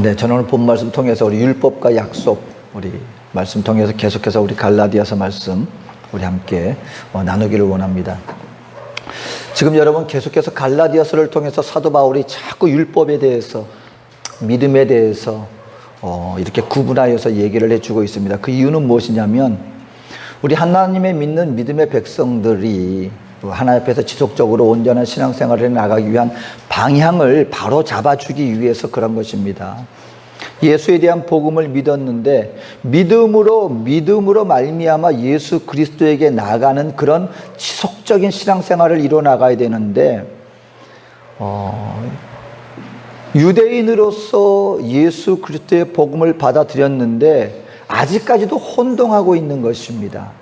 네, 저는 오늘 본 말씀 통해서 우리 율법과 약속, 우리 말씀 통해서 계속해서 우리 갈라디아서 말씀 우리 함께 나누기를 원합니다. 지금 여러분 계속해서 갈라디아서를 통해서 사도 바울이 자꾸 율법에 대해서, 믿음에 대해서 이렇게 구분하여서 얘기를 해주고 있습니다. 그 이유는 무엇이냐면 우리 하나님의 믿는 믿음의 백성들이 하나님 앞에서 지속적으로 온전한 신앙생활을 나가기 위한 방향을 바로 잡아주기 위해서 그런 것입니다. 예수에 대한 복음을 믿었는데 믿음으로 말미암아 예수 그리스도에게 나가는 그런 지속적인 신앙생활을 이뤄나가야 되는데 유대인으로서 예수 그리스도의 복음을 받아들였는데 아직까지도 혼동하고 있는 것입니다.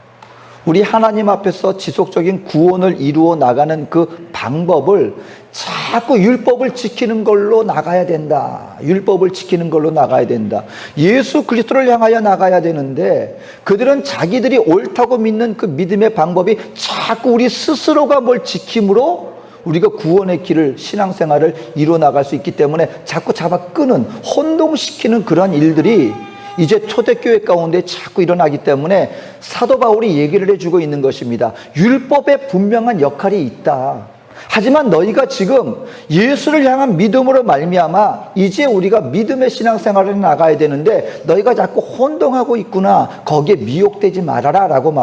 우리 하나님 앞에서 지속적인 구원을 이루어 나가는 그 방법을 자꾸 율법을 지키는 걸로 나가야 된다. 율법을 지키는 걸로 나가야 된다. 예수 그리스도를 향하여 나가야 되는데 그들은 자기들이 옳다고 믿는 그 믿음의 방법이 자꾸 우리 스스로가 뭘 지킴으로 우리가 구원의 길을, 신앙생활을 이루어 나갈 수 있기 때문에 자꾸 잡아 끄는, 혼동시키는 그런 일들이 이제 초대교회 가운데 자꾸 일어나기 때문에 사도 바울이 얘기를 해주고 있는 것입니다. 율법에 분명한 역할이 있다. 하지만 너희가 지금 예수를 향한 믿음으로 말미암아 이제 우리가 믿음의 신앙생활을 나가야 되는데 너희가 자꾸 혼동하고 있구나. 거기에 미혹되지 말아라 라고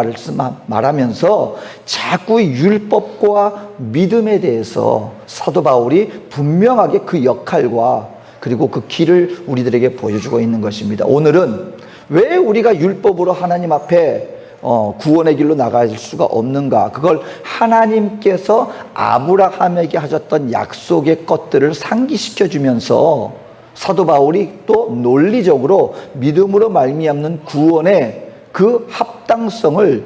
말하면서 자꾸 율법과 믿음에 대해서 사도 바울이 분명하게 그 역할과 그리고 그 길을 우리들에게 보여주고 있는 것입니다. 오늘은 왜 우리가 율법으로 하나님 앞에 구원의 길로 나갈 수가 없는가? 그걸 하나님께서 아브라함에게 하셨던 약속의 것들을 상기시켜 주면서 사도 바울이 또 논리적으로 믿음으로 말미암는 구원의 그 합당성을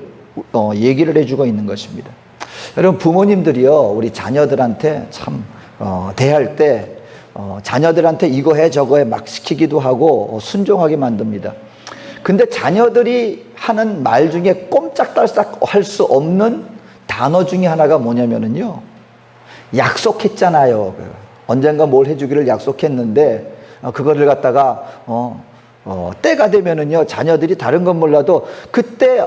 얘기를 해주고 있는 것입니다. 여러분 부모님들이요 우리 자녀들한테 참 대할 때 자녀들한테 이거 해 저거 해 막 시키기도 하고 순종하게 만듭니다. 근데 자녀들이 하는 말 중에 꼼짝달싹 할 수 없는 단어 중에 하나가 뭐냐면요 약속했잖아요. 언젠가 뭘 해주기를 약속했는데 그거를 갖다가 때가 되면은요 자녀들이 다른 건 몰라도 그때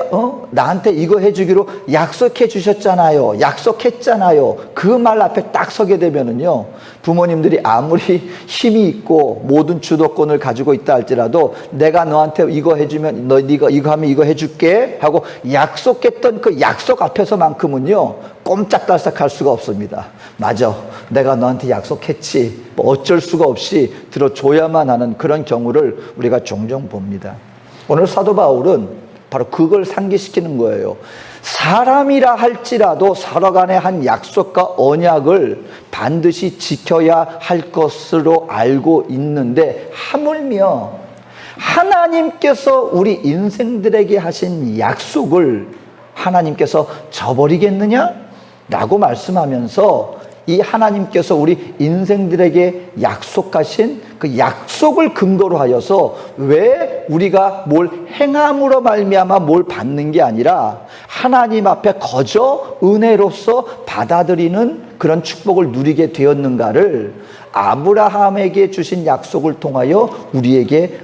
나한테 이거 해주기로 약속해 주셨잖아요, 약속했잖아요, 그 말 앞에 딱 서게 되면은요 부모님들이 아무리 힘이 있고 모든 주도권을 가지고 있다 할지라도 내가 너한테 이거 해주면 네가 이거 하면 이거 해줄게 하고 약속했던 그 약속 앞에서만큼은요 꼼짝달싹 할 수가 없습니다. 맞아, 내가 너한테 약속했지, 뭐 어쩔 수가 없이 들어줘야만 하는 그런 경우를 우리가 종종 봅니다. 오늘 사도 바울은 바로 그걸 상기시키는 거예요. 사람이라 할지라도 서로 간의 한 약속과 언약을 반드시 지켜야 할 것으로 알고 있는데 하물며 하나님께서 우리 인생들에게 하신 약속을 하나님께서 저버리겠느냐? 라고 말씀하면서 이 하나님께서 우리 인생들에게 약속하신 그 약속을 근거로 하여서 왜 우리가 뭘 행함으로 말미암아 뭘 받는 게 아니라 하나님 앞에 거저 은혜로서 받아들이는 그런 축복을 누리게 되었는가를 아브라함에게 주신 약속을 통하여 우리에게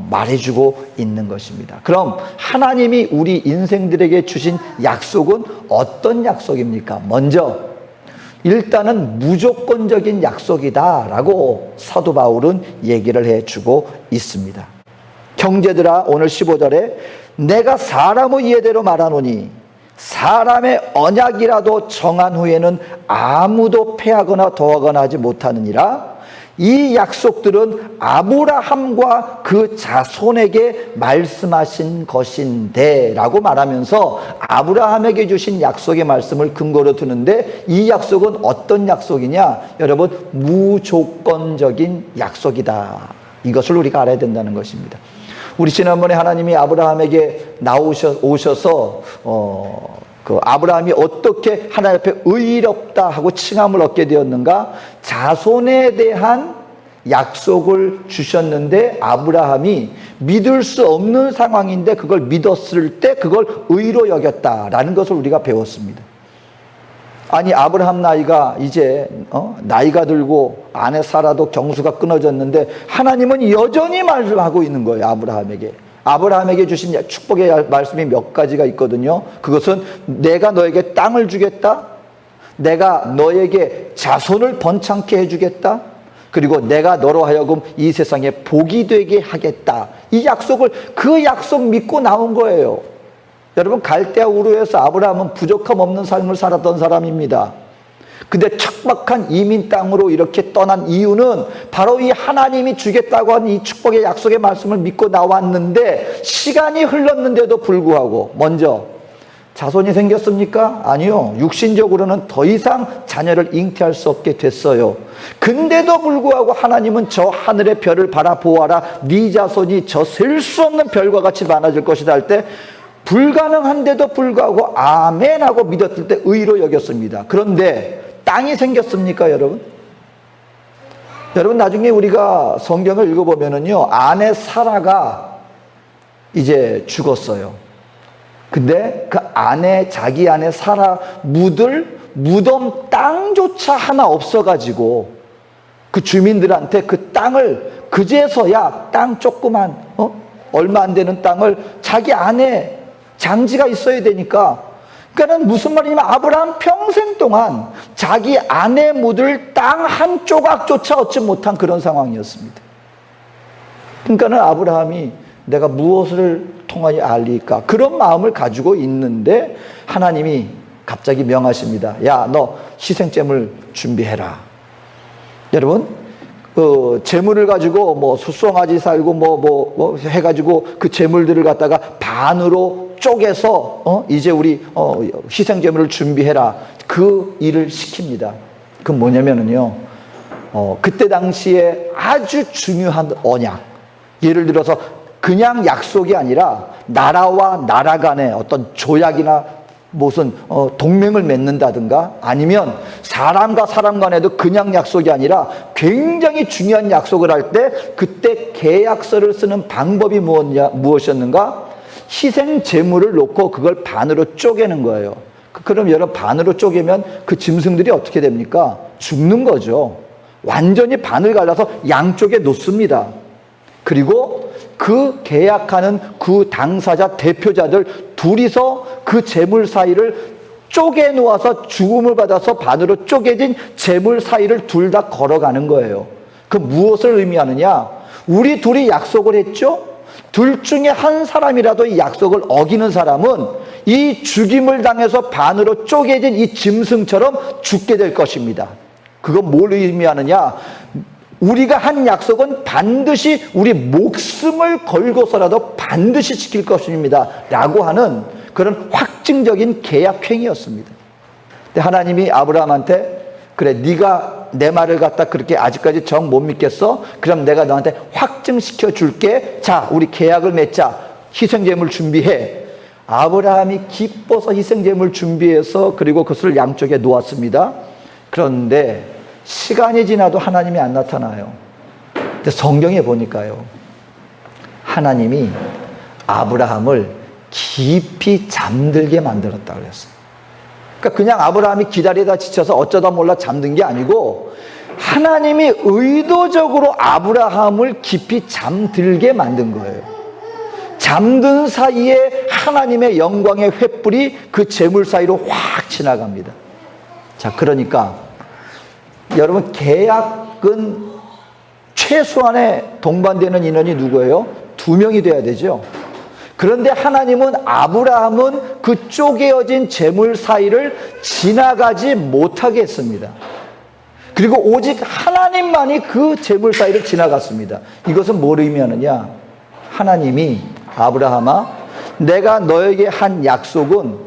말해주고 있는 것입니다. 그럼 하나님이 우리 인생들에게 주신 약속은 어떤 약속입니까? 먼저 일단은 무조건적인 약속이다라고 사도 바울은 얘기를 해주고 있습니다. 형제들아, 오늘 15절에 내가 사람의 예대로 말하노니 사람의 언약이라도 정한 후에는 아무도 패하거나 더하거나 하지 못하느니라. 이 약속들은 아브라함과 그 자손에게 말씀하신 것인데 라고 말하면서 아브라함에게 주신 약속의 말씀을 근거로 두는데 이 약속은 어떤 약속이냐? 여러분, 무조건적인 약속이다. 이것을 우리가 알아야 된다는 것입니다. 우리 지난번에 하나님이 아브라함에게 오셔서 그 아브라함이 어떻게 하나님 앞에 의롭다 하고 칭함을 얻게 되었는가? 자손에 대한 약속을 주셨는데 아브라함이 믿을 수 없는 상황인데 그걸 믿었을 때 그걸 의로 여겼다라는 것을 우리가 배웠습니다. 아니 아브라함 나이가 이제 나이가 들고 아내 사라도 경수가 끊어졌는데 하나님은 여전히 말씀하고 있는 거예요. 아브라함에게 주신 축복의 말씀이 몇 가지가 있거든요. 그것은 내가 너에게 땅을 주겠다, 내가 너에게 자손을 번창케 해주겠다, 그리고 내가 너로 하여금 이 세상에 복이 되게 하겠다. 이 약속을, 그 약속 믿고 나온 거예요. 여러분, 갈대아 우르에서 아브라함은 부족함 없는 삶을 살았던 사람입니다. 근데 척박한 이민 땅으로 이렇게 떠난 이유는 바로 이 하나님이 주겠다고 한 이 축복의 약속의 말씀을 믿고 나왔는데, 시간이 흘렀는데도 불구하고 먼저 자손이 생겼습니까? 아니요. 육신적으로는 더 이상 자녀를 잉태할 수 없게 됐어요. 근데도 불구하고 하나님은 저 하늘의 별을 바라보아라, 네 자손이 저 셀 수 없는 별과 같이 많아질 것이다 할 때 불가능한데도 불구하고 아멘 하고 믿었을 때 의로 여겼습니다. 그런데 땅이 생겼습니까, 여러분? 여러분, 나중에 우리가 성경을 읽어보면은요, 아내 사라가 이제 죽었어요. 근데 그 자기 아내 사라 묻을 무덤 땅조차 하나 없어가지고 그 주민들한테 그 땅을 그제서야 땅 조그만 얼마 안 되는 땅을 자기 아내 장지가 있어야 되니까, 그러니까는 무슨 말이냐면 아브라함 평생 동안 자기 아내 묻을 땅 한 조각조차 얻지 못한 그런 상황이었습니다. 그러니까는 아브라함이 내가 무엇을 통하여 알리까, 그런 마음을 가지고 있는데 하나님이 갑자기 명하십니다. 야, 너 희생제물 준비해라. 여러분, 재물을 가지고 뭐 수송아지 살고 뭐 해가지고 그 재물들을 갖다가 반으로 쪼개서 이제 우리 희생제물을 준비해라, 그 일을 시킵니다. 그건 뭐냐면은요, 그때 당시에 아주 중요한 언약, 예를 들어서 그냥 약속이 아니라 나라와 나라 간의 어떤 조약이나 무슨 동맹을 맺는다든가, 아니면 사람과 사람 간에도 그냥 약속이 아니라 굉장히 중요한 약속을 할 때 그때 계약서를 쓰는 방법이 무엇이었는가? 희생 제물을 놓고 그걸 반으로 쪼개는 거예요. 그럼 여러분, 반으로 쪼개면 그 짐승들이 어떻게 됩니까? 죽는 거죠. 완전히 반을 갈라서 양쪽에 놓습니다. 그리고 그 계약하는 그 당사자 대표자들 둘이서 그 제물 사이를 쪼개 놓아서 죽음을 받아서 반으로 쪼개진 제물 사이를 둘 다 걸어가는 거예요. 그 무엇을 의미하느냐? 우리 둘이 약속을 했죠? 둘 중에 한 사람이라도 이 약속을 어기는 사람은 이 죽임을 당해서 반으로 쪼개진 이 짐승처럼 죽게 될 것입니다. 그건 뭘 의미하느냐? 우리가 한 약속은 반드시 우리 목숨을 걸고서라도 반드시 지킬 것입니다 라고 하는 그런 확증적인 계약행위였습니다. 근데 하나님이 아브라함한테, 그래, 네가 내 말을 갖다 그렇게 아직까지 정 못 믿겠어? 그럼 내가 너한테 확증시켜 줄게. 자, 우리 계약을 맺자. 희생제물 준비해. 아브라함이 기뻐서 희생제물 준비해서 그리고 그것을 양쪽에 놓았습니다. 그런데 시간이 지나도 하나님이 안 나타나요. 근데 성경에 보니까요, 하나님이 아브라함을 깊이 잠들게 만들었다 그랬어요. 그러니까 그냥 아브라함이 기다리다 지쳐서 어쩌다 몰라 잠든 게 아니고, 하나님이 의도적으로 아브라함을 깊이 잠들게 만든 거예요. 잠든 사이에 하나님의 영광의 횃불이 그 재물 사이로 확 지나갑니다. 자, 그러니까 여러분, 계약은 최소한의 동반되는 인원이 누구예요? 2명이 돼야 되죠. 그런데 하나님은 아브라함은 그 쪼개어진 재물 사이를 지나가지 못하게 했습니다. 그리고 오직 하나님만이 그 재물 사이를 지나갔습니다. 이것은 뭘 의미하느냐? 하나님이 아브라함아, 내가 너에게 한 약속은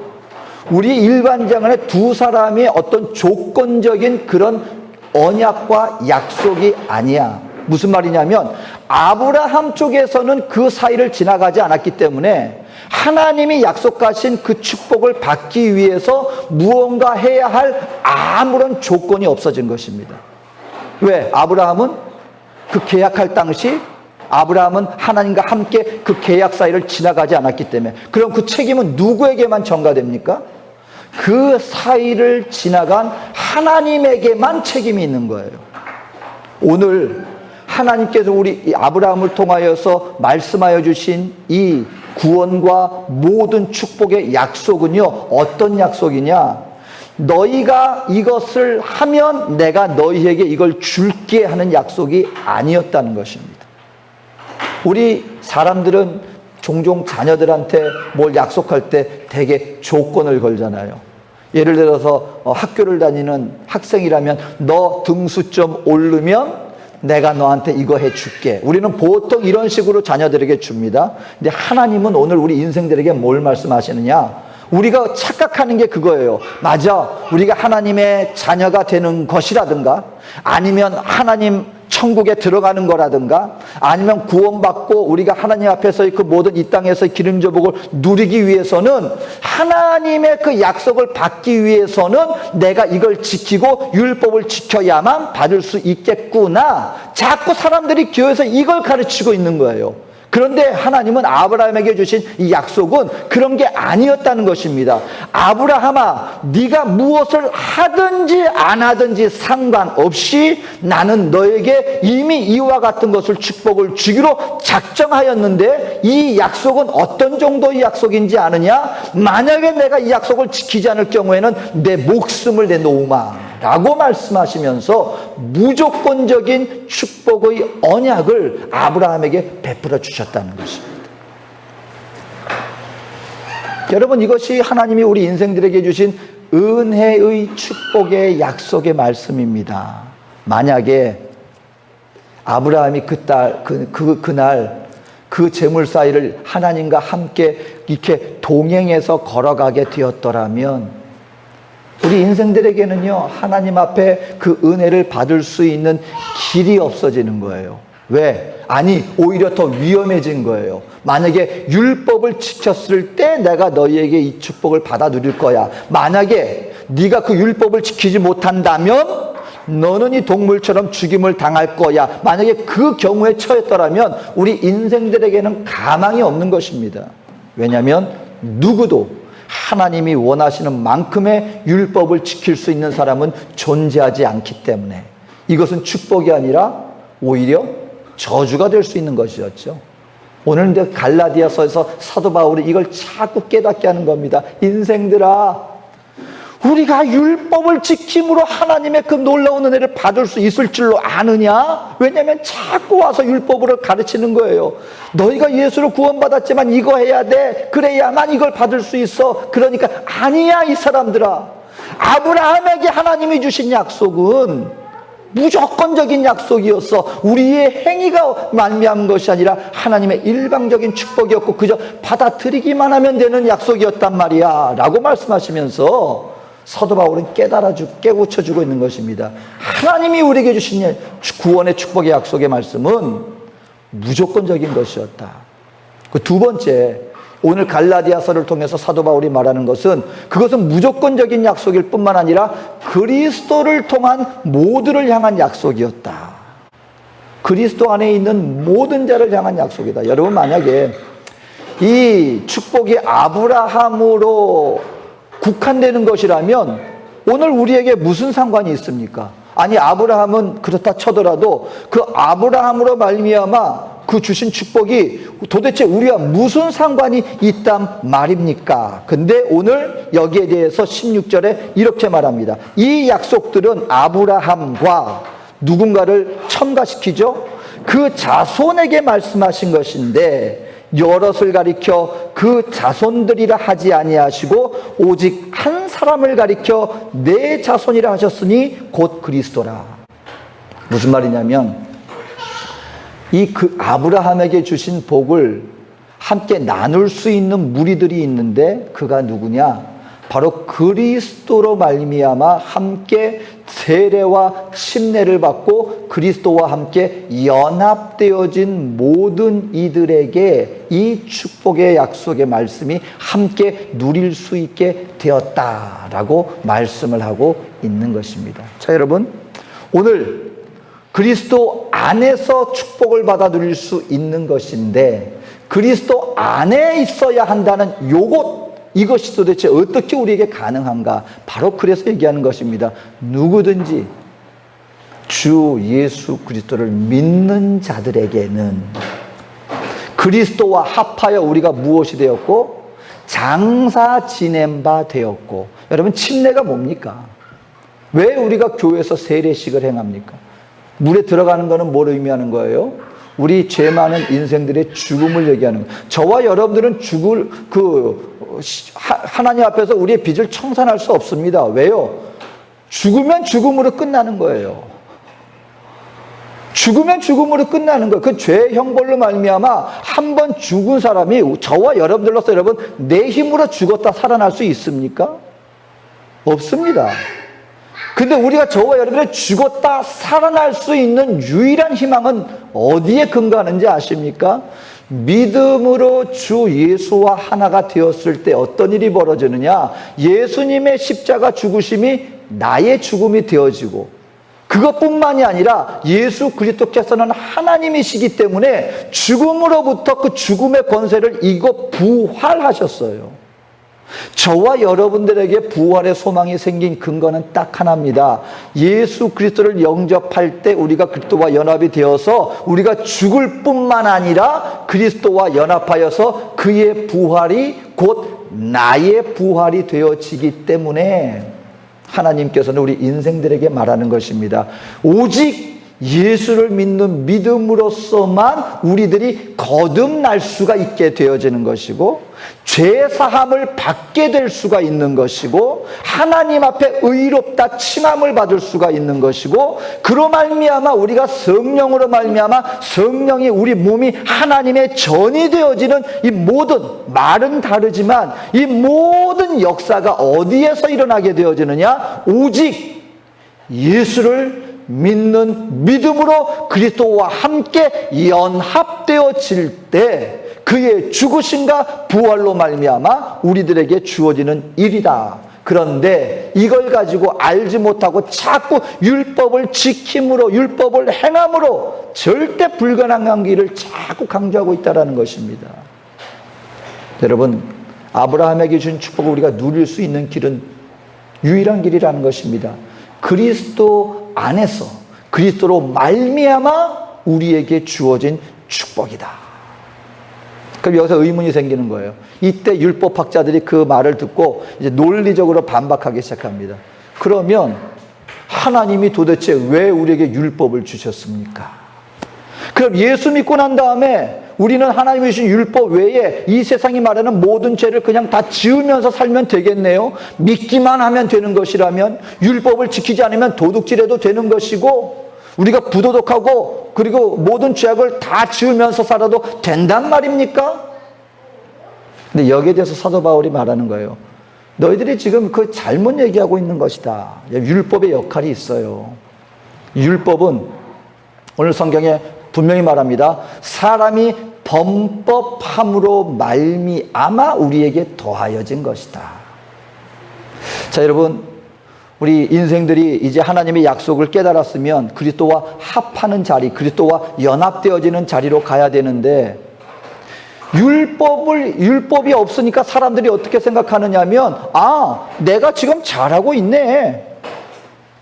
우리 일반적인 두 사람의 어떤 조건적인 그런 언약과 약속이 아니야. 무슨 말이냐면 아브라함 쪽에서는 그 사이를 지나가지 않았기 때문에 하나님이 약속하신 그 축복을 받기 위해서 무언가 해야 할 아무런 조건이 없어진 것입니다. 왜? 아브라함은 그 계약할 당시 아브라함은 하나님과 함께 그 계약 사이를 지나가지 않았기 때문에. 그럼 그 책임은 누구에게만 전가됩니까? 그 사이를 지나간 하나님에게만 책임이 있는 거예요. 오늘 하나님께서 우리 아브라함을 통하여서 말씀하여 주신 이 구원과 모든 축복의 약속은요, 어떤 약속이냐? 너희가 이것을 하면 내가 너희에게 이걸 줄게 하는 약속이 아니었다는 것입니다. 우리 사람들은 종종 자녀들한테 뭘 약속할 때 되게 조건을 걸잖아요. 예를 들어서 학교를 다니는 학생이라면 너 등수점 오르면 내가 너한테 이거 해줄게. 우리는 보통 이런 식으로 자녀들에게 줍니다. 근데 하나님은 오늘 우리 인생들에게 뭘 말씀하시느냐? 우리가 착각하는 게 그거예요. 맞아, 우리가 하나님의 자녀가 되는 것이라든가, 아니면 하나님 천국에 들어가는 거라든가, 아니면 구원받고 우리가 하나님 앞에서의 그 모든 이 땅에서의 기름져 복을 누리기 위해서는, 하나님의 그 약속을 받기 위해서는 내가 이걸 지키고 율법을 지켜야만 받을 수 있겠구나. 자꾸 사람들이 교회에서 이걸 가르치고 있는 거예요. 그런데 하나님은 아브라함에게 주신 이 약속은 그런 게 아니었다는 것입니다. 아브라함아, 네가 무엇을 하든지 안 하든지 상관없이 나는 너에게 이미 이와 같은 것을 축복을 주기로 작정하였는데, 이 약속은 어떤 정도의 약속인지 아느냐? 만약에 내가 이 약속을 지키지 않을 경우에는 내 목숨을 내놓으마 라고 말씀하시면서 무조건적인 축복의 언약을 아브라함에게 베풀어 주셨다는 것입니다. 여러분, 이것이 하나님이 우리 인생들에게 주신 은혜의 축복의 약속의 말씀입니다. 만약에 아브라함이 그날 그 재물 사이를 하나님과 함께 이렇게 동행해서 걸어가게 되었더라면, 우리 인생들에게는요, 하나님 앞에 그 은혜를 받을 수 있는 길이 없어지는 거예요. 왜? 아니, 오히려 더 위험해진 거예요. 만약에 율법을 지켰을 때 내가 너희에게 이 축복을 받아 누릴 거야. 만약에 네가 그 율법을 지키지 못한다면 너는 이 동물처럼 죽임을 당할 거야. 만약에 그 경우에 처했더라면 우리 인생들에게는 가망이 없는 것입니다. 왜냐하면 누구도 하나님이 원하시는 만큼의 율법을 지킬 수 있는 사람은 존재하지 않기 때문에 이것은 축복이 아니라 오히려 저주가 될 수 있는 것이었죠. 오늘 근데 갈라디아서에서 사도 바울이 이걸 자꾸 깨닫게 하는 겁니다. 인생들아, 우리가 율법을 지킴으로 하나님의 그 놀라운 은혜를 받을 수 있을 줄로 아느냐? 왜냐하면 자꾸 와서 율법으로 가르치는 거예요. 너희가 예수로 구원받았지만 이거 해야 돼. 그래야만 이걸 받을 수 있어. 그러니까 아니야, 이 사람들아. 아브라함에게 하나님이 주신 약속은 무조건적인 약속이었어. 우리의 행위가 말미암은 것이 아니라 하나님의 일방적인 축복이었고 그저 받아들이기만 하면 되는 약속이었단 말이야 라고 말씀하시면서 사도 바울은 깨우쳐주고 있는 것입니다. 하나님이 우리에게 주신 구원의 축복의 약속의 말씀은 무조건적인 것이었다. 그 두 번째, 오늘 갈라디아서를 통해서 사도 바울이 말하는 것은, 그것은 무조건적인 약속일 뿐만 아니라 그리스도를 통한 모두를 향한 약속이었다. 그리스도 안에 있는 모든 자를 향한 약속이다. 여러분, 만약에 이 축복이 아브라함으로 국한되는 것이라면 오늘 우리에게 무슨 상관이 있습니까? 아니, 아브라함은 그렇다 쳐더라도 그 아브라함으로 말미암아 그 주신 축복이 도대체 우리와 무슨 상관이 있단 말입니까? 근데 오늘 여기에 대해서 16절에 이렇게 말합니다. 이 약속들은 아브라함과 누군가를 첨가시키죠. 그 자손에게 말씀하신 것인데 여럿을 가리켜 그 자손들이라 하지 아니하시고 오직 한 사람을 가리켜 내 자손이라 하셨으니 곧 그리스도라. 무슨 말이냐면, 이 그 아브라함에게 주신 복을 함께 나눌 수 있는 무리들이 있는데 그가 누구냐? 바로 그리스도로 말미암아 함께 세례와 침례를 받고 그리스도와 함께 연합되어진 모든 이들에게 이 축복의 약속의 말씀이 함께 누릴 수 있게 되었다라고 말씀을 하고 있는 것입니다. 자, 여러분, 오늘 그리스도 안에서 축복을 받아 누릴 수 있는 것인데 그리스도 안에 있어야 한다는 요것, 이것이 도대체 어떻게 우리에게 가능한가? 바로 그래서 얘기하는 것입니다. 누구든지 주 예수 그리스도를 믿는 자들에게는 그리스도와 합하여 우리가 무엇이 되었고 장사 지낸 바 되었고. 여러분, 침례가 뭡니까? 왜 우리가 교회에서 세례식을 행합니까? 물에 들어가는 것은 뭘 의미하는 거예요? 우리 죄 많은 인생들의 죽음을 얘기하는 거예요. 저와 여러분들은 죽을 하나님 앞에서 우리의 빚을 청산할 수 없습니다. 왜요? 죽으면 죽음으로 끝나는 거예요. 죽으면 죽음으로 끝나는 거예요. 그 죄의 형벌로 말미암아 한 번 죽은 사람이 저와 여러분들로서 여러분 내 힘으로 죽었다 살아날 수 있습니까? 없습니다. 근데 우리가 저와 여러분이 죽었다 살아날 수 있는 유일한 희망은 어디에 근거하는지 아십니까? 믿음으로 주 예수와 하나가 되었을 때 어떤 일이 벌어지느냐? 예수님의 십자가 죽으심이 나의 죽음이 되어지고, 그것뿐만이 아니라 예수 그리스도께서는 하나님이시기 때문에 죽음으로부터 그 죽음의 권세를 이고 부활하셨어요. 저와 여러분들에게 부활의 소망이 생긴 근거는 딱 하나입니다. 예수 그리스도를 영접할 때 우리가 그리스도와 연합이 되어서 우리가 죽을 뿐만 아니라 그리스도와 연합하여서 그의 부활이 곧 나의 부활이 되어지기 때문에 하나님께서는 우리 인생들에게 말하는 것입니다. 오직 예수를 믿는 믿음으로서만 우리들이 거듭날 수가 있게 되어지는 것이고, 죄 사함을 받게 될 수가 있는 것이고, 하나님 앞에 의롭다 칭함을 받을 수가 있는 것이고, 그로 말미암아 우리가 성령으로 말미암아 성령이 우리 몸이 하나님의 전이 되어지는 이 모든, 말은 다르지만 이 모든 역사가 어디에서 일어나게 되어지느냐? 오직 예수를 믿는 믿음으로 그리스도와 함께 연합되어질 때 그의 죽으심과 부활로 말미암아 우리들에게 주어지는 일이다. 그런데 이걸 가지고 알지 못하고 자꾸 율법을 지킴으로, 율법을 행함으로 절대 불가능한 길을 자꾸 강조하고 있다는 것입니다. 여러분, 아브라함에게 준 축복을 우리가 누릴 수 있는 길은 유일한 길이라는 것입니다. 그리스도 안에서, 그리스도로 말미암아 우리에게 주어진 축복이다. 그럼 여기서 의문이 생기는 거예요. 이때 율법학자들이 그 말을 듣고 이제 논리적으로 반박하기 시작합니다. 그러면 하나님이 도대체 왜 우리에게 율법을 주셨습니까? 그럼 예수 믿고 난 다음에 우리는 하나님이 주신 율법 외에 이 세상이 말하는 모든 죄를 그냥 다 지으면서 살면 되겠네요. 믿기만 하면 되는 것이라면, 율법을 지키지 않으면 도둑질해도 되는 것이고, 우리가 부도덕하고 그리고 모든 죄악을 다 지으면서 살아도 된단 말입니까? 근데 여기에 대해서 사도 바울이 말하는 거예요. 너희들이 지금 그 잘못 얘기하고 있는 것이다. 율법의 역할이 있어요. 율법은 오늘 성경에 분명히 말합니다. 사람이 범법함으로 말미암아 우리에게 더하여진 것이다. 자, 여러분, 우리 인생들이 이제 하나님의 약속을 깨달았으면 그리스도와 합하는 자리, 그리스도와 연합되어지는 자리로 가야 되는데, 율법이 없으니까 사람들이 어떻게 생각하느냐면, 아, 내가 지금 잘하고 있네.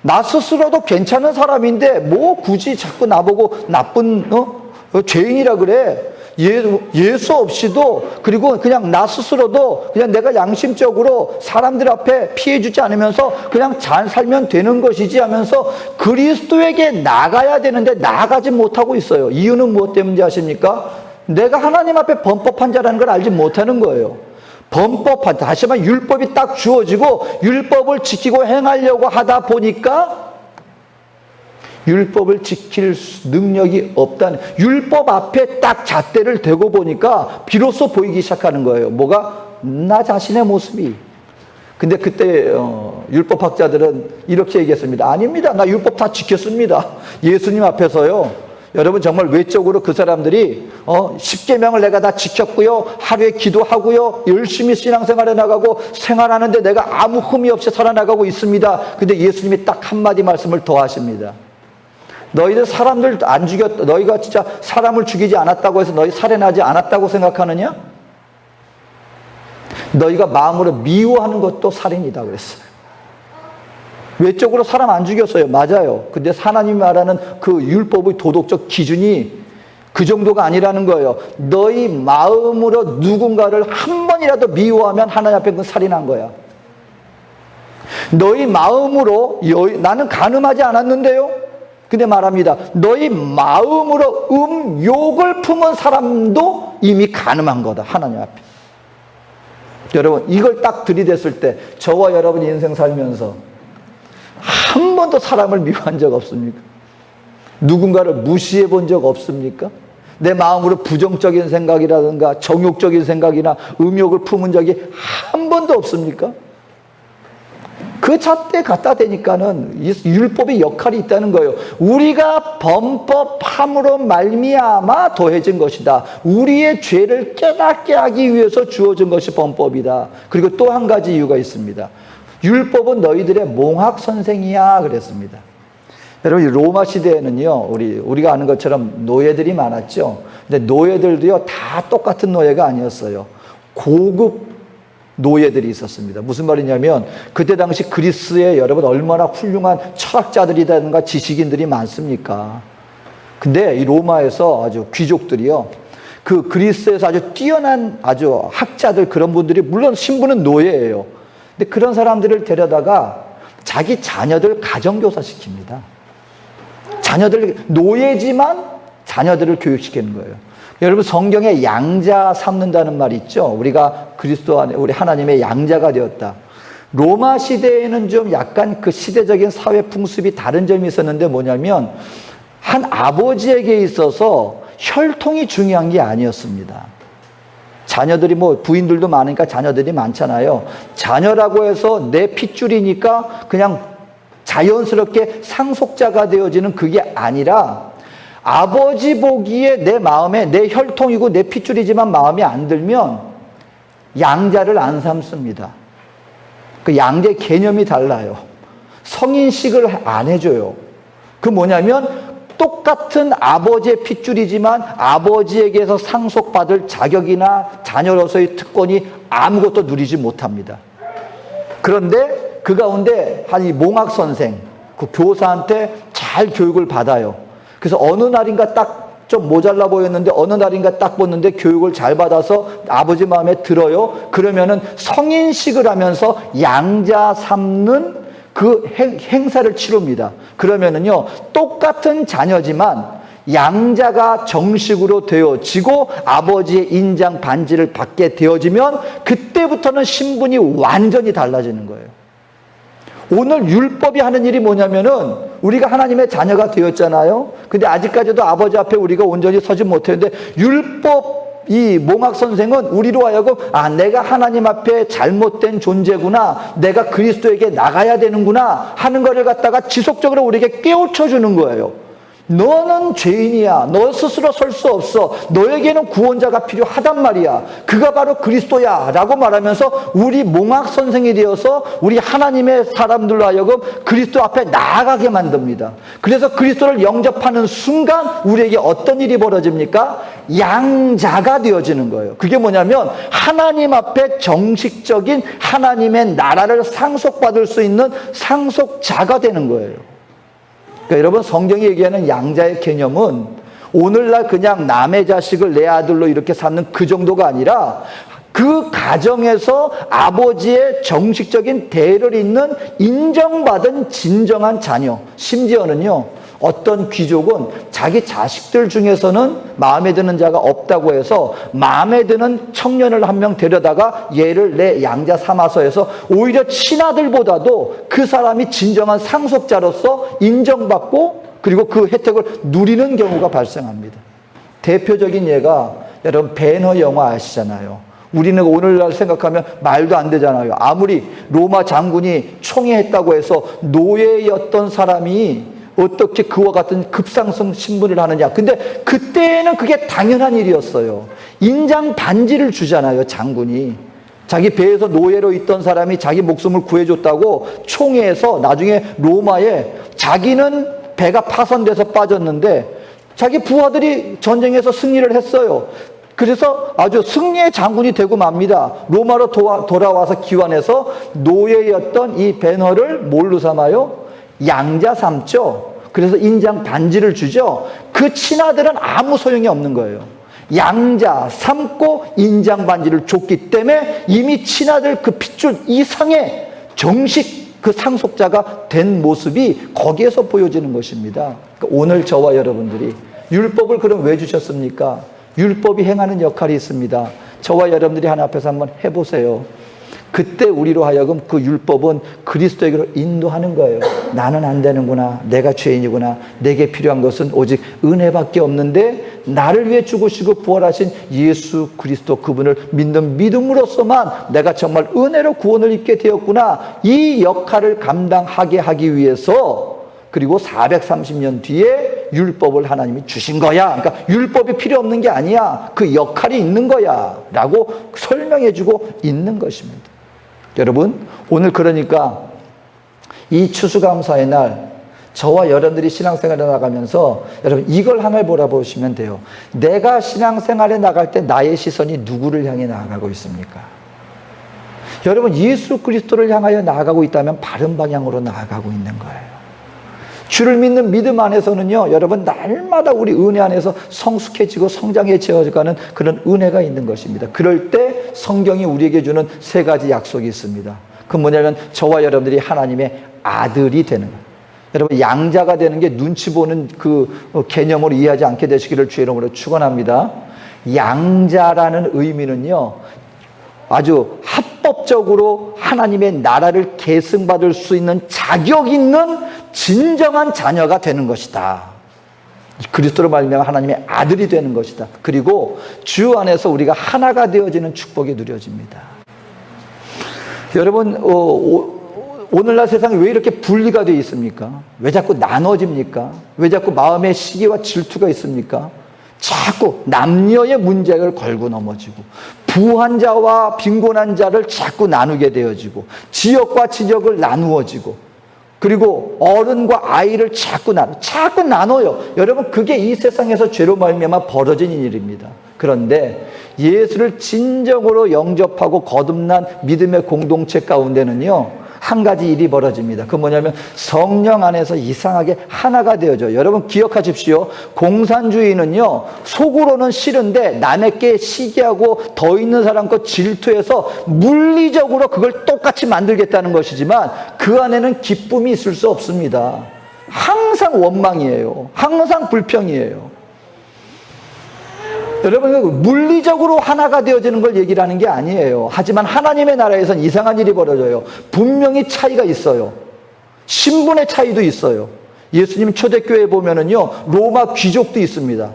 나 스스로도 괜찮은 사람인데 뭐 굳이 자꾸 나보고 나쁜 죄인이라 그래. 예수 없이도, 그리고 그냥 나 스스로도 그냥 내가 양심적으로 사람들 앞에 피해주지 않으면서 그냥 잘 살면 되는 것이지 하면서 그리스도에게 나가야 되는데 나가지 못하고 있어요. 이유는 무엇 때문인지 아십니까? 내가 하나님 앞에 범법한 자라는 걸 알지 못하는 거예요. 범법한, 다시 말하면 율법이 딱 주어지고 율법을 지키고 행하려고 하다 보니까 율법을 지킬 능력이 없다는, 율법 앞에 딱 잣대를 대고 보니까 비로소 보이기 시작하는 거예요. 뭐가? 나 자신의 모습이. 근데 그때 율법학자들은 이렇게 얘기했습니다. 아닙니다. 나 율법 다 지켰습니다. 예수님 앞에서요. 여러분, 정말 외적으로 그 사람들이 10계명을 내가 다 지켰고요, 하루에 기도하고요, 열심히 신앙생활에 나가고 생활하는데 내가 아무 흠이 없이 살아나가고 있습니다. 근데 예수님이 딱 한마디 말씀을 더 하십니다. 너희들 사람들 안 죽였다, 너희가 진짜 사람을 죽이지 않았다고 해서 너희 살인하지 않았다고 생각하느냐? 너희가 마음으로 미워하는 것도 살인이다 그랬어요. 외적으로 사람 안 죽였어요. 맞아요. 근데 하나님이 말하는 그 율법의 도덕적 기준이 그 정도가 아니라는 거예요. 너희 마음으로 누군가를 한 번이라도 미워하면 하나님 앞에 그건 살인한 거야. 너희 마음으로 나는 간음하지 않았는데요. 근데 말합니다. 너희 마음으로 욕을 품은 사람도 이미 간음한 거다. 하나님 앞에. 여러분 이걸 딱 들이댔을 때 저와 여러분 인생 살면서 한 번도 사람을 미워한 적 없습니까? 누군가를 무시해 본 적 없습니까? 내 마음으로 부정적인 생각이라든가 정욕적인 생각이나 음욕을 품은 적이 한 번도 없습니까? 그 잣대 갖다 대니까는 율법의 역할이 있다는 거예요. 우리가 범법함으로 말미암아 더해진 것이다. 우리의 죄를 깨닫게 하기 위해서 주어진 것이 범법이다. 그리고 또 한 가지 이유가 있습니다. 율법은 너희들의 몽학 선생이야 그랬습니다. 여러분 로마 시대에는요 우리가 아는 것처럼 노예들이 많았죠. 근데 노예들도요 다 똑같은 노예가 아니었어요. 고급 노예들이 있었습니다. 무슨 말이냐면 그때 당시 그리스에 여러분 얼마나 훌륭한 철학자들이라든가 지식인들이 많습니까? 근데 이 로마에서 아주 귀족들이요 그 그리스에서 아주 뛰어난 아주 학자들 그런 분들이 물론 신분은 노예예요. 근데 그런 사람들을 데려다가 자기 자녀들 가정교사 시킵니다. 자녀들 노예지만 자녀들을 교육시키는 거예요. 여러분 성경에 양자 삼는다는 말이 있죠. 우리가 그리스도 안에 우리 하나님의 양자가 되었다. 로마 시대에는 좀 약간 그 시대적인 사회 풍습이 다른 점이 있었는데 뭐냐면 한 아버지에게 있어서 혈통이 중요한 게 아니었습니다. 자녀들이 뭐 부인들도 많으니까 자녀들이 많잖아요. 자녀라고 해서 내 핏줄이니까 그냥 자연스럽게 상속자가 되어지는 그게 아니라 아버지 보기에 내 마음에 내 혈통이고 내 핏줄이지만 마음에 안 들면 양자를 안 삼습니다. 그 양자 개념이 달라요. 성인식을 안 해줘요. 그 뭐냐면 똑같은 아버지의 핏줄이지만 아버지에게서 상속받을 자격이나 자녀로서의 특권이 아무것도 누리지 못합니다. 그런데 그 가운데 한 이 몽학 선생, 그 교사한테 잘 교육을 받아요. 그래서 어느 날인가 딱 좀 모자라 보였는데 어느 날인가 딱 보는데 교육을 잘 받아서 아버지 마음에 들어요. 그러면은 성인식을 하면서 양자 삼는 그 행사를 치릅니다. 그러면은요 똑같은 자녀지만 양자가 정식으로 되어지고 아버지의 인장 반지를 받게 되어지면 그때부터는 신분이 완전히 달라지는 거예요. 오늘 율법이 하는 일이 뭐냐면은 우리가 하나님의 자녀가 되었잖아요. 근데 아직까지도 아버지 앞에 우리가 온전히 서지 못했는데 율법 이 몽학 선생은 우리로 하여금 내가 하나님 앞에 잘못된 존재구나, 내가 그리스도에게 나가야 되는구나 하는 것을 갖다가 지속적으로 우리에게 깨우쳐 주는 거예요. 너는 죄인이야. 너 스스로 설 수 없어. 너에게는 구원자가 필요하단 말이야. 그가 바로 그리스도야 라고 말하면서 우리 몽학 선생이 되어서 우리 하나님의 사람들로 하여금 그리스도 앞에 나아가게 만듭니다. 그래서 그리스도를 영접하는 순간 우리에게 어떤 일이 벌어집니까? 양자가 되어지는 거예요. 그게 뭐냐면 하나님 앞에 정식적인 하나님의 나라를 상속받을 수 있는 상속자가 되는 거예요. 그러니까 여러분 성경이 얘기하는 양자의 개념은 오늘날 그냥 남의 자식을 내 아들로 이렇게 삼는 그 정도가 아니라 그 가정에서 아버지의 정식적인 대를 잇는 인정받은 진정한 자녀, 심지어는요 어떤 귀족은 자기 자식들 중에서는 마음에 드는 자가 없다고 해서 마음에 드는 청년을 한 명 데려다가 얘를 내 양자 삼아서 해서 오히려 친아들보다도 그 사람이 진정한 상속자로서 인정받고 그리고 그 혜택을 누리는 경우가 발생합니다. 대표적인 예가 여러분 배너 영화 아시잖아요. 우리는 오늘날 생각하면 말도 안 되잖아요. 아무리 로마 장군이 총애했다고 해서 노예였던 사람이 어떻게 그와 같은 급상승 신분을 하느냐. 근데 그때는 그게 당연한 일이었어요. 인장 반지를 주잖아요, 장군이. 자기 배에서 노예로 있던 사람이 자기 목숨을 구해줬다고 총애해서 나중에 로마에 자기는 배가 파손돼서 빠졌는데 자기 부하들이 전쟁에서 승리를 했어요. 그래서 아주 승리의 장군이 되고 맙니다. 로마로 돌아와서 기환해서 노예였던 이 베너를 뭘로 삼아요? 양자 삼죠. 그래서 인장 반지를 주죠. 그 친아들은 아무 소용이 없는 거예요. 양자 삼고 인장 반지를 줬기 때문에 이미 친아들 그 핏줄 이상의 정식 그 상속자가 된 모습이 거기에서 보여지는 것입니다. 그러니까 오늘 저와 여러분들이 율법을 그럼 왜 주셨습니까? 율법이 행하는 역할이 있습니다. 저와 여러분들이 하나님 앞에서 한번 해보세요. 그때 우리로 하여금 그 율법은 그리스도에게로 인도하는 거예요. 나는 안 되는구나. 내가 죄인이구나. 내게 필요한 것은 오직 은혜밖에 없는데 나를 위해 죽으시고 부활하신 예수 그리스도 그분을 믿는 믿음으로서만 내가 정말 은혜로 구원을 입게 되었구나. 이 역할을 감당하게 하기 위해서 그리고 430년 뒤에 율법을 하나님이 주신 거야. 그러니까 율법이 필요 없는 게 아니야. 그 역할이 있는 거야. 라고 설명해주고 있는 것입니다. 여러분, 오늘 그러니까 이 추수감사의 날 저와 여러분들이 신앙생활에 나가면서 여러분 이걸 하나를 바라보시면 돼요. 내가 신앙생활에 나갈 때 나의 시선이 누구를 향해 나아가고 있습니까? 여러분 예수 그리스도를 향하여 나아가고 있다면 바른 방향으로 나아가고 있는 거예요. 주를 믿는 믿음 안에서는요, 여러분 날마다 우리 은혜 안에서 성숙해지고 성장해져가는 그런 은혜가 있는 것입니다. 그럴 때 성경이 우리에게 주는 세 가지 약속이 있습니다. 그 뭐냐면 저와 여러분들이 하나님의 아들이 되는 거예요. 여러분 양자가 되는 게 눈치 보는 그 개념으로 이해하지 않게 되시기를 주의 이름으로 축원합니다. 양자라는 의미는요, 아주 합법적으로 하나님의 나라를 계승받을 수 있는 자격 있는 진정한 자녀가 되는 것이다. 그리스도로 말미암아 하나님의 아들이 되는 것이다. 그리고 주 안에서 우리가 하나가 되어지는 축복이 누려집니다. 여러분 오늘날 세상이 왜 이렇게 분리가 되어 있습니까? 왜 자꾸 나눠집니까? 왜 자꾸 마음에 시기와 질투가 있습니까? 자꾸 남녀의 문제를 걸고 넘어지고 부한 자와 빈곤한 자를 자꾸 나누게 되어지고 지역과 지역을 나누어지고 그리고 어른과 아이를 자꾸 나눠요. 여러분 그게 이 세상에서 죄로 말미암아 벌어진 일입니다. 그런데 예수를 진정으로 영접하고 거듭난 믿음의 공동체 가운데는요, 한 가지 일이 벌어집니다. 그 뭐냐면 성령 안에서 이상하게 하나가 되어져요. 여러분 기억하십시오. 공산주의는요, 속으로는 싫은데 남에게 시기하고 더 있는 사람 것 질투해서 물리적으로 그걸 똑같이 만들겠다는 것이지만 그 안에는 기쁨이 있을 수 없습니다. 항상 원망이에요. 항상 불평이에요. 여러분 물리적으로 하나가 되어지는 걸 얘기를 하는 게 아니에요. 하지만 하나님의 나라에선 이상한 일이 벌어져요. 분명히 차이가 있어요. 신분의 차이도 있어요. 예수님 초대교회에 보면은요, 로마 귀족도 있습니다.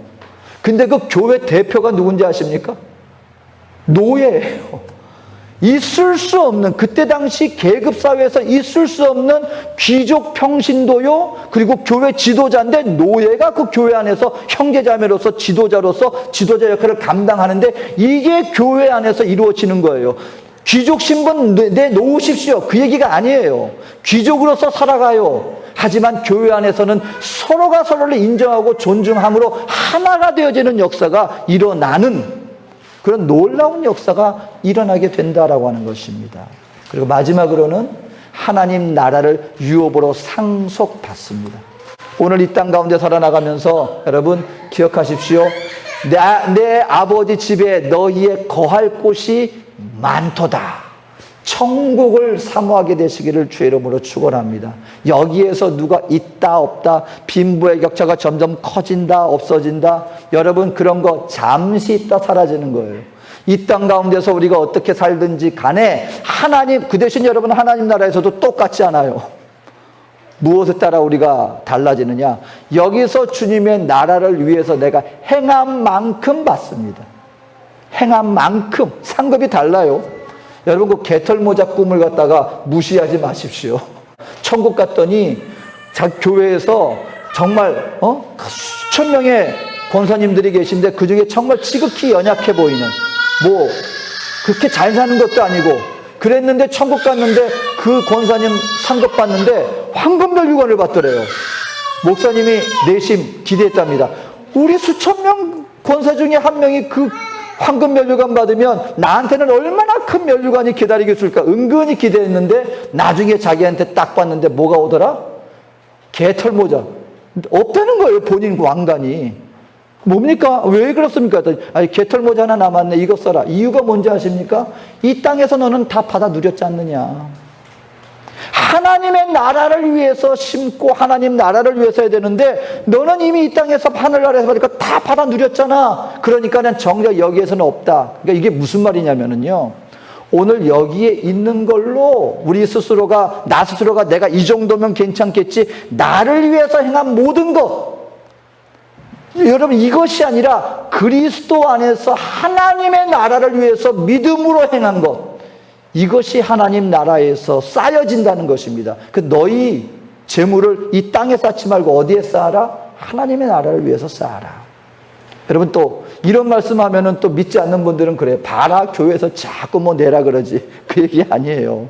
근데 그 교회 대표가 누군지 아십니까? 노예예요. 있을 수 없는, 그때 당시 계급사회에서 있을 수 없는 귀족 평신도요, 그리고 교회 지도자인데 노예가 그 교회 안에서 형제자매로서 지도자로서 지도자 역할을 감당하는데 이게 교회 안에서 이루어지는 거예요. 귀족 신분 내놓으십시오. 그 얘기가 아니에요. 귀족으로서 살아가요. 하지만 교회 안에서는 서로가 서로를 인정하고 존중함으로 하나가 되어지는 역사가 일어나는 그런 놀라운 역사가 일어나게 된다라고 하는 것입니다. 그리고 마지막으로는 하나님 나라를 유업으로 상속받습니다. 오늘 이 땅 가운데 살아나가면서 여러분 기억하십시오. 내 아버지 집에 너희의 거할 곳이 많도다. 천국을 사모하게 되시기를 주의 이름으로 축원합니다. 여기에서 누가 있다 없다, 빈부의 격차가 점점 커진다 없어진다, 여러분 그런 거 잠시 있다 사라지는 거예요. 이 땅 가운데서 우리가 어떻게 살든지 간에 하나님, 그 대신 여러분 하나님 나라에서도 똑같지 않아요. 무엇에 따라 우리가 달라지느냐? 여기서 주님의 나라를 위해서 내가 행한 만큼 받습니다. 행한 만큼. 상급이 달라요. 여러분 그 개털모자 꿈을 갖다가 무시하지 마십시오. 천국 갔더니 교회에서 정말 수천 명의 권사님들이 계신데 그중에 정말 지극히 연약해 보이는, 뭐 그렇게 잘 사는 것도 아니고 그랬는데 천국 갔는데 그 권사님 상급 받는데 황금별유관을 받더래요. 목사님이 내심 기대했답니다. 우리 수천 명 권사 중에 한 명이 그 황금 면류관 받으면 나한테는 얼마나 큰 면류관이 기다리고 있을까 은근히 기대했는데 나중에 자기한테 딱 봤는데 뭐가 오더라? 개털 모자. 없다는 거예요. 본인 왕관이. 뭡니까? 왜 그렇습니까? 아니, 개털 모자 하나 남았네. 이거 써라. 이유가 뭔지 아십니까? 이 땅에서 너는 다 받아 누렸지 않느냐. 하나님의 나라를 위해서 심고 하나님 나라를 위해서 해야 되는데 너는 이미 이 땅에서 하늘나라에서 받으니까 다 받아 누렸잖아. 그러니까는 정작 여기에서는 없다. 그러니까 이게 무슨 말이냐면은요. 오늘 여기에 있는 걸로 우리 스스로가 나 스스로가 내가 이 정도면 괜찮겠지. 나를 위해서 행한 모든 것. 여러분 이것이 아니라 그리스도 안에서 하나님의 나라를 위해서 믿음으로 행한 것. 이것이 하나님 나라에서 쌓여진다는 것입니다. 그 너희 재물을 이 땅에 쌓지 말고 어디에 쌓아라? 하나님의 나라를 위해서 쌓아라. 여러분 또 이런 말씀하면은 또 믿지 않는 분들은 그래요. 봐라 교회에서 자꾸 뭐 내라 그러지. 그 얘기 아니에요.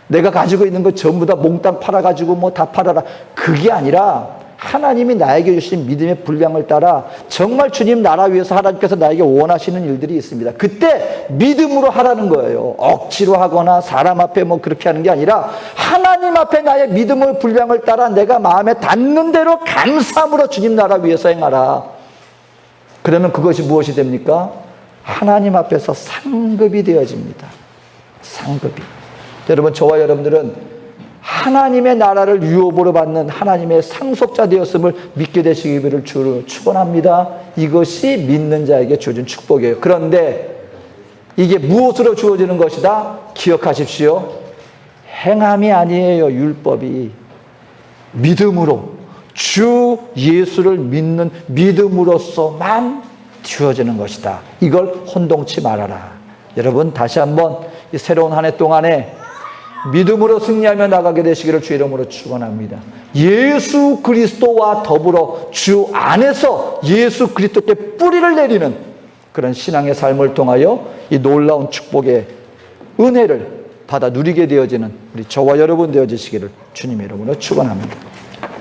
내가 가지고 있는 거 전부 다 몽땅 팔아가지고 뭐 다 팔아라. 그게 아니라 하나님이 나에게 주신 믿음의 분량을 따라 정말 주님 나라 위해서 하나님께서 나에게 원하시는 일들이 있습니다. 그때 믿음으로 하라는 거예요. 억지로 하거나 사람 앞에 뭐 그렇게 하는 게 아니라 하나님 앞에 나의 믿음의 분량을 따라 내가 마음에 닿는 대로 감사함으로 주님 나라 위해서 행하라. 그러면 그것이 무엇이 됩니까? 하나님 앞에서 상급이 되어집니다. 상급이. 여러분 저와 여러분들은 하나님의 나라를 유업으로 받는 하나님의 상속자 되었음을 믿게 되시기를 주로 축원합니다. 이것이 믿는 자에게 주어진 축복이에요. 그런데 이게 무엇으로 주어지는 것이다? 기억하십시오. 행함이 아니에요. 율법이. 믿음으로 주 예수를 믿는 믿음으로서만 주어지는 것이다. 이걸 혼동치 말아라. 여러분 다시 한번 이 새로운 한 해 동안에 믿음으로 승리하며 나가게 되시기를 주 이름으로 축원합니다. 예수 그리스도와 더불어 주 안에서 예수 그리스도께 뿌리를 내리는 그런 신앙의 삶을 통하여 이 놀라운 축복의 은혜를 받아 누리게 되어지는 우리 저와 여러분 되어지시기를 주님의 이름으로 축원합니다.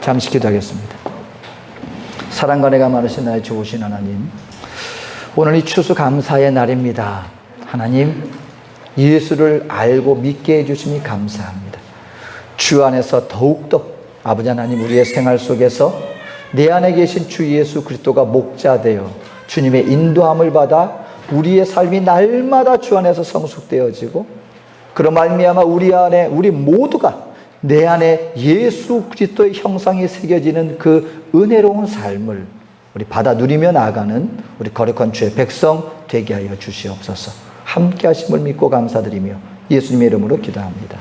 잠시 기도하겠습니다. 사랑과 내가 많으신 나의 좋으신 하나님, 오늘 이 추수감사의 날입니다. 하나님, 예수를 알고 믿게 해주심이 감사합니다. 주 안에서 더욱더 아버지 하나님 우리의 생활 속에서 내 안에 계신 주 예수 그리스도가 목자 되어 주님의 인도함을 받아 우리의 삶이 날마다 주 안에서 성숙되어지고 그런 말미암아 우리 안에 우리 모두가 내 안에 예수 그리스도의 형상이 새겨지는 그 은혜로운 삶을 우리 받아 누리며 나아가는 우리 거룩한 주의 백성 되게 하여 주시옵소서. 함께 하심을 믿고 감사드리며 예수님의 이름으로 기도합니다.